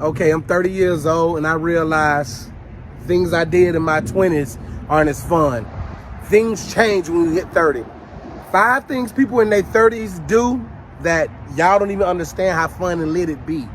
Okay, I'm 30 years old and I realize things I did in my 20s aren't as fun. Things change when you hit 30. 5 things people in their 30s do that y'all don't even understand how fun and lit it be.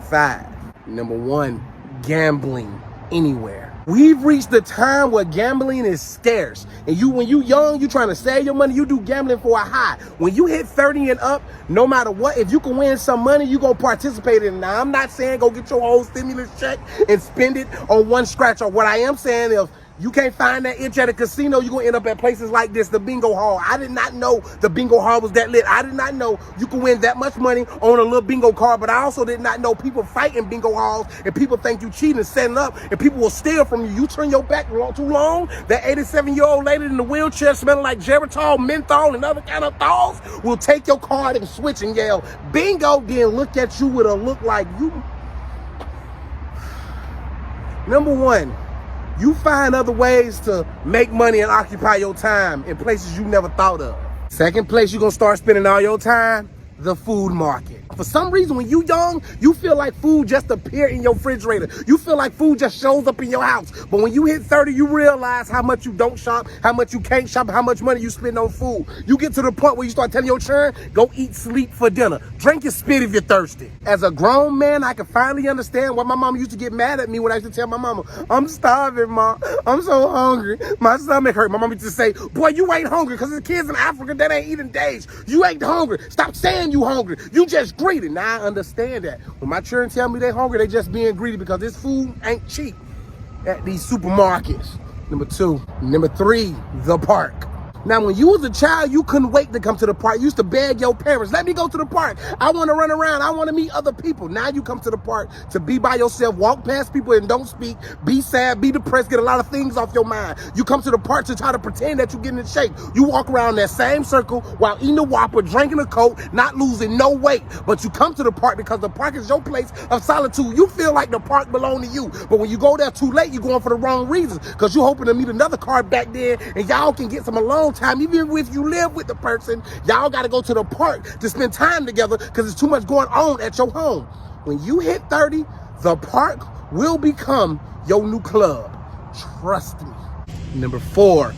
5. Number 1, gambling anywhere. We've reached the time where gambling is scarce. And when you young, you trying to save your money, you do gambling for a high. When you hit 30 and up, no matter what, if you can win some money, you gonna participate in it. Now, I'm not saying go get your whole stimulus check and spend it on one scratch. Or what I am saying is, you can't find that itch at a casino, you're gonna end up at places like this, the bingo hall. I did not know the bingo hall was that lit. I did not know you can win that much money on a little bingo card, but I also did not know people fight in bingo halls and people think you cheating and setting up and people will steal from you. You turn your back too long, that 87-year-old lady in the wheelchair smelling like Geritol, menthol, and other kind of thoughts will take your card and switch and yell, bingo, then look at you with a look like you. Number 1, you find other ways to make money and occupy your time in places you never thought of. Second place you're gonna start spending all your time, the food market. For some reason, when you young, you feel like food just appear in your refrigerator. You feel like food just shows up in your house. But when you hit 30, you realize how much you don't shop, how much you can't shop, how much money you spend on food. You get to the point where you start telling your children, go eat, sleep for dinner. Drink your spit if you're thirsty. As a grown man, I can finally understand why my mama used to get mad at me when I used to tell my mama, I'm starving, Mom. I'm so hungry. My stomach hurt. My mama used to say, boy, you ain't hungry because there's kids in Africa that ain't eating days. You ain't hungry. Stop saying you hungry. You just greedy. Now I understand that. When my children tell me they hungry, they just being greedy because this food ain't cheap at these supermarkets. Number 2. Number 3, the park. Now, when you was a child, you couldn't wait to come to the park. You used to beg your parents, let me go to the park. I want to run around. I want to meet other people. Now you come to the park to be by yourself, walk past people and don't speak, be sad, be depressed, get a lot of things off your mind. You come to the park to try to pretend that you're getting in shape. You walk around that same circle while eating a Whopper, drinking a Coke, not losing no weight. But you come to the park because the park is your place of solitude. You feel like the park belongs to you. But when you go there too late, you're going for the wrong reasons because you're hoping to meet another car back there and y'all can get some alone time. Even if you live with the person, y'all got to go to the park to spend time together because there's too much going on at your home. When you hit 30, the park will become your new club. Trust me. Number 4,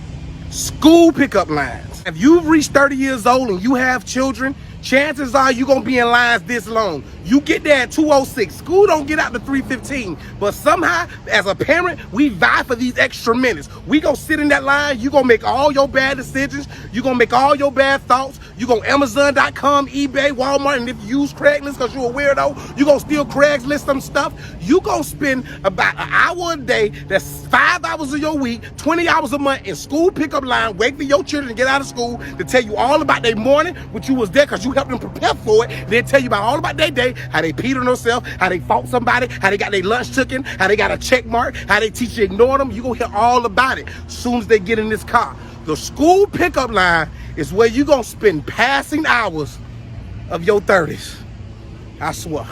school pickup lines. If you've reached 30 years old and you have children, chances are you're going to be in lines this long. You get there at 2:06. School don't get out to 3:15. But somehow, as a parent, we vie for these extra minutes. We gonna sit in that line. You gonna make all your bad decisions. You gonna make all your bad thoughts. You gonna Amazon.com, eBay, Walmart, and if you use Craigslist because you're a weirdo, you gonna steal Craigslist some stuff. You gonna spend about an hour a day. That's 5 hours of your week, 20 hours a month in school pickup line, wait for your children to get out of school to tell you all about their morning, which you was there because you helped them prepare for it. They'll tell you about all about their day, how they peed on themselves, how they fought somebody, how they got their lunch taken, how they got a check mark, how they teach you ignore them. You gonna hear all about it as soon as they get in this car. The school pickup line is where you gonna spend passing hours of your 30s. I swear.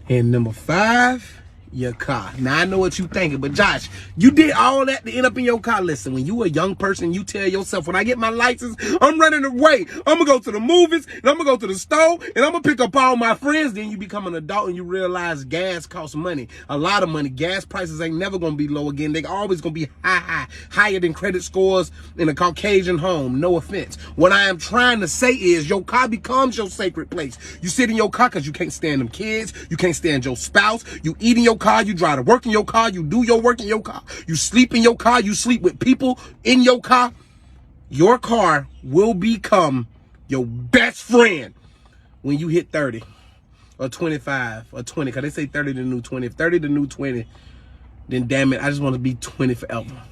And number 5, your car. Now I know what you thinking, but Josh, you did all that to end up in your car. Listen, when you a young person, you tell yourself, when I get my license, I'm running away. I'm gonna go to the movies, and I'm gonna go to the store, and I'm gonna pick up all my friends. Then you become an adult and you realize gas costs money, a lot of money. Gas prices ain't never gonna be low again. They always gonna be higher than credit scores in a Caucasian home. No offense. What I am trying to say is your car becomes your sacred place. You sit in your car because you can't stand them kids, you can't stand your spouse, you eat in your car, you drive to work in your car, you do your work in your car, you sleep in your car, you sleep with people in your car. Your car will become your best friend when you hit 30 or 25 or 20, because they say 30 the new 20. If 30 the new 20, then damn it, I just want to be 20 forever.